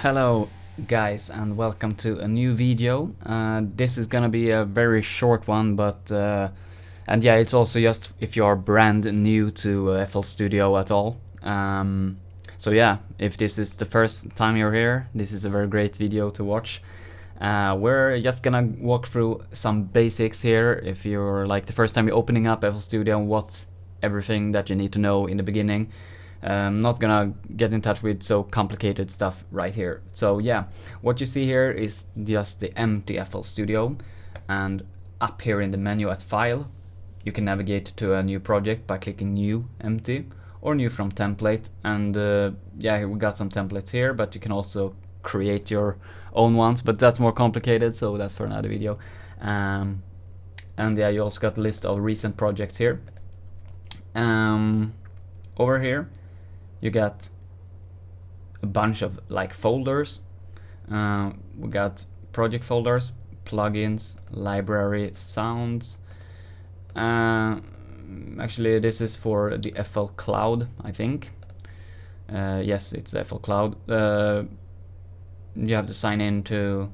Hello guys and welcome to a new video. This is gonna be a very short one, but and yeah, it's also just if you are brand new to FL Studio at all. So yeah, if this is the first time you're here, this is a very great video to watch. We're just gonna walk through some basics here. If you're like the first time you're opening up FL Studio, what's everything that you need to know in the beginning. I'm not gonna get in touch with so complicated stuff right here. So yeah, what you see here is just the empty FL Studio, and up here in the menu at File, you can navigate to a new project by clicking New Empty or New from Template. And yeah, we got some templates here, but you can also create your own ones, but that's more complicated, so that's for another video. And yeah, you also got a list of recent projects here. Over here you got a bunch of like folders. We got project folders, plugins, library, sounds. Actually this is for the FL Cloud, I think. Yes, it's FL Cloud. You have to sign in to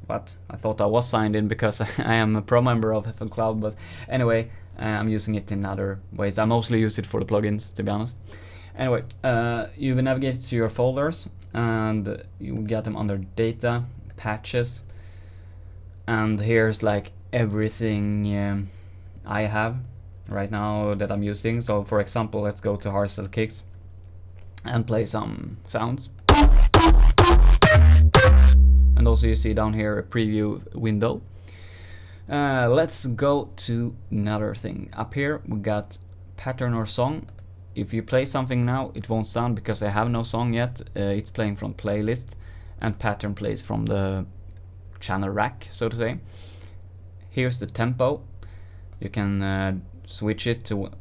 what? I thought I was signed in because I am a pro member of FL Cloud, but anyway, I'm using it in other ways. I mostly use it for the plugins, to be honest. Anyway, you will navigate to your folders and you get them under data, patches, and here's like everything I have right now that I'm using. So for example, let's go to Hardstyle Kicks and play some sounds. And also you see down here a preview window. Let's go to another thing. Up here we got pattern or song. If you play something now, it won't sound because I have no song yet. It's playing from playlist, and pattern plays from the channel rack, so to say. Here's the tempo. You can switch it to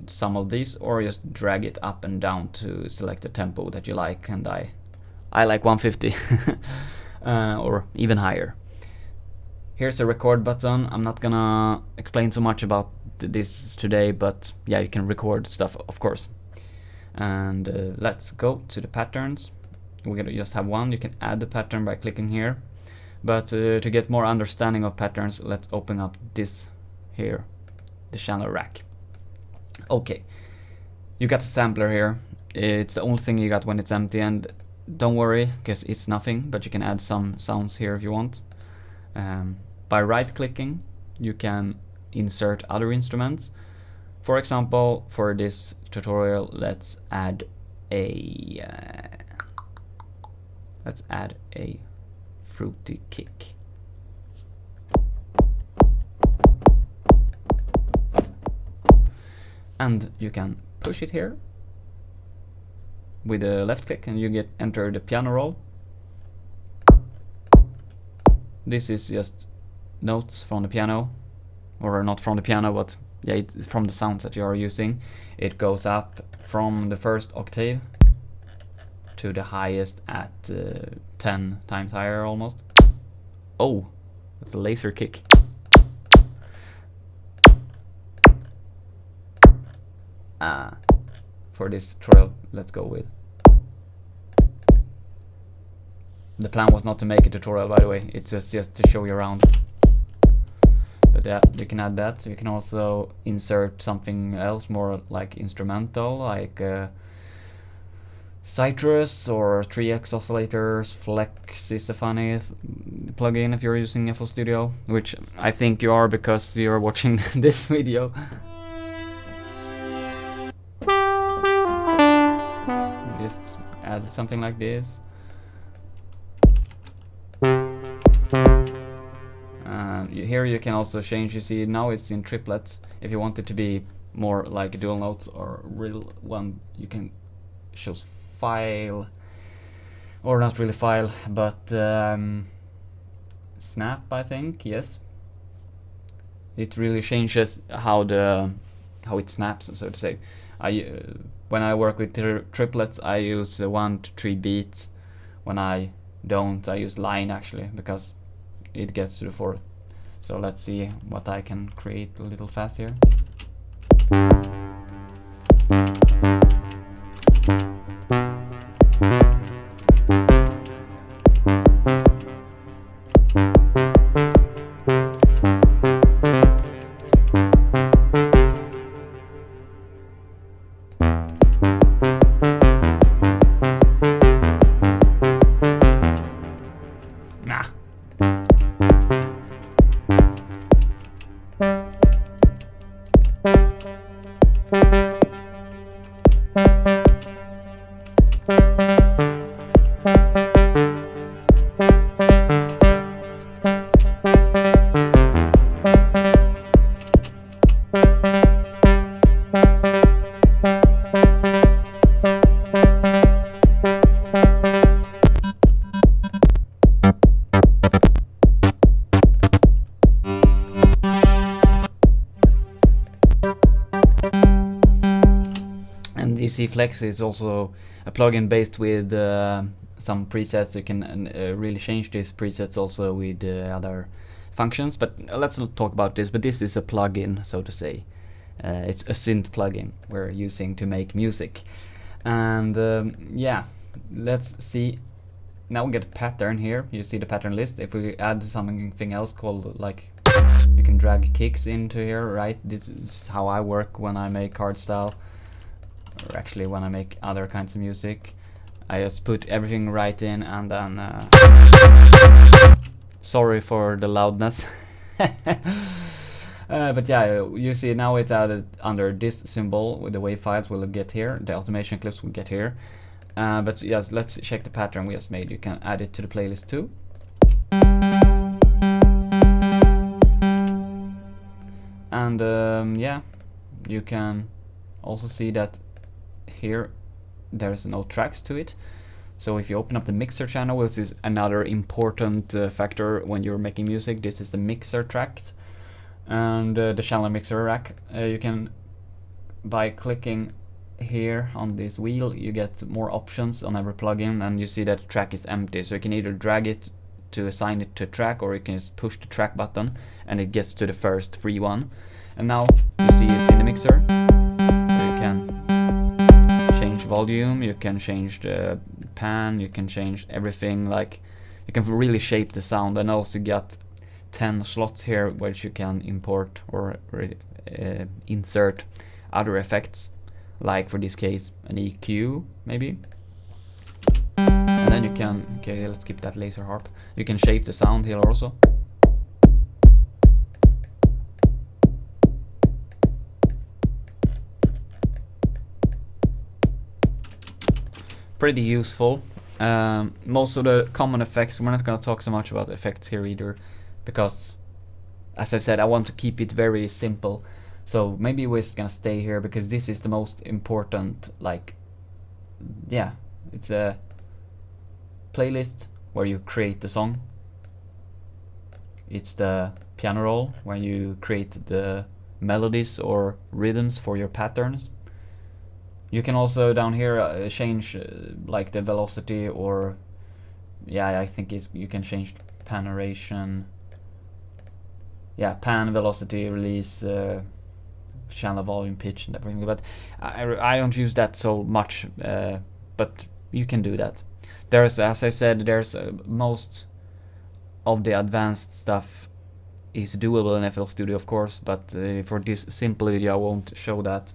some of these, or just drag it up and down to select the tempo that you like, and I like 150 or even higher. Here's the record button. I'm not gonna explain so much about this today, but yeah, you can record stuff, of course. And let's go to the patterns. We're gonna just have one. You can add the pattern by clicking here, but to get more understanding of patterns, let's open up this here, the channel rack. Okay, you got a sampler here. It's the only thing you got when it's empty, and don't worry because it's nothing, but you can add some sounds here if you want. By right clicking you can insert other instruments. For example, for this tutorial, let's add a fruity kick. And you can push it here with a left click and you enter the piano roll. This is just notes from the piano, or not from the piano, but yeah, it's from the sounds that you are using. It goes up from the first octave to the highest at 10 times higher almost. Oh, that's a laser kick. For this tutorial, let's go with. The plan was not to make a tutorial, by the way, it's just to show you around. But yeah, you can add that. You can also insert something else, more like instrumental, like Citrus or 3x oscillators. Flex is a funny plugin if you're using FL Studio, which I think you are because you're watching this video. Just add something like this. Here you can also change. You see now it's in triplets. If you want it to be more like dual notes or real one, you can choose file, or not really file, but snap, I think. Yes, it really changes how it snaps, so to say. When I work with triplets, I use 1 to 3 beats. When I don't, I use line actually, because it gets to the 4. So let's see what I can create a little fast here. DC Flex is also a plugin based with some presets. You can really change these presets also with other functions, but let's not talk about this. But this is a plugin, so to say. It's a synth plugin we're using to make music. And yeah, let's see. Now we get a pattern here. You see the pattern list. If we add something else called, like, you can drag kicks into here, right? This is how I work when I make hardstyle, or actually when I make other kinds of music. I just put everything right in, and then sorry for the loudness. But yeah, you see now it's added under this symbol with the wave files we'll get here, the automation clips will get here. But yes, let's check the pattern we just made. You can add it to the playlist too. And yeah, you can also see that here there's no tracks to it. So if you open up the mixer channel, this is another important factor when you're making music. This is the mixer tracks and the channel mixer rack. You can, by clicking here on this wheel, you get more options on every plugin, and you see that the track is empty. So you can either drag it to assign it to a track, or you can just push the track button and it gets to the first free one. And now you see it's in the mixer. So you can change volume, you can change the pan, you can change everything. Like, you can really shape the sound, and also get 10 slots here which you can import or insert other effects, like for this case an EQ maybe. And then you can, okay, let's skip that laser harp. You can shape the sound here also. Pretty useful. Most of the common effects, we're not going to talk so much about effects here either, because as I said, I want to keep it very simple. So maybe we're just gonna stay here because this is the most important, like, yeah, it's a playlist where you create the song. It's the piano roll where you create the melodies or rhythms for your patterns. You can also down here change like the velocity, or yeah, I think you can change pan narration. Yeah, pan, velocity, release, channel volume, pitch, and everything. But I don't use that so much. But you can do that. There's, as I said, there's most of the advanced stuff is doable in FL Studio, of course. But for this simple video, I won't show that.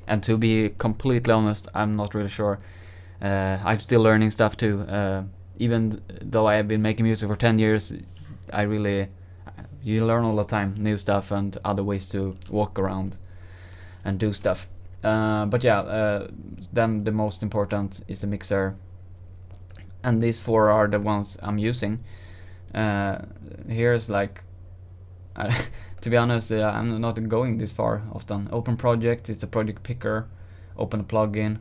And to be completely honest, I'm not really sure. I'm still learning stuff too. Even though I have been making music for 10 years, you learn all the time new stuff and other ways to walk around and do stuff. But yeah, then the most important is the mixer. And these four are the ones I'm using. Here's like, to be honest, I'm not going this far often. Open project, it's a project picker. Open a plugin.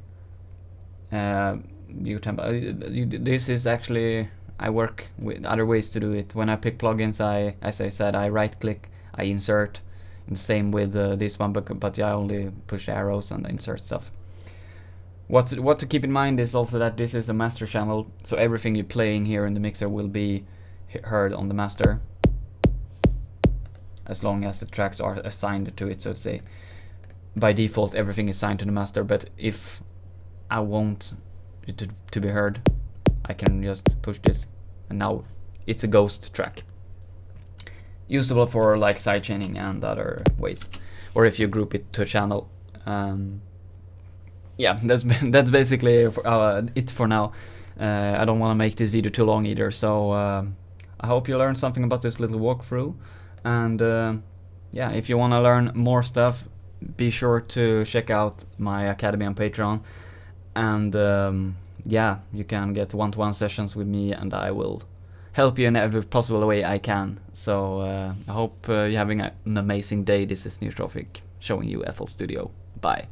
This is actually, I work with other ways to do it. When I pick plugins, as I said, I right click, I insert. And same with this one, but I only push arrows and insert stuff. What to keep in mind is also that this is a master channel, so everything you're playing here in the mixer will be heard on the master, as long as the tracks are assigned to it, so to say. By default, everything is assigned to the master, but if I want it to be heard, I can just push this, and now it's a ghost track. Usable for like sidechaining and other ways, or if you group it to a channel. Yeah, that's basically it for now. I don't want to make this video too long either, so I hope you learned something about this little walkthrough. And yeah, if you want to learn more stuff, be sure to check out my academy on Patreon, and yeah, you can get one-to-one sessions with me, and I will help you in every possible way I can. So I hope you're having an amazing day. This is Neutrophic showing you FL Studio. Bye.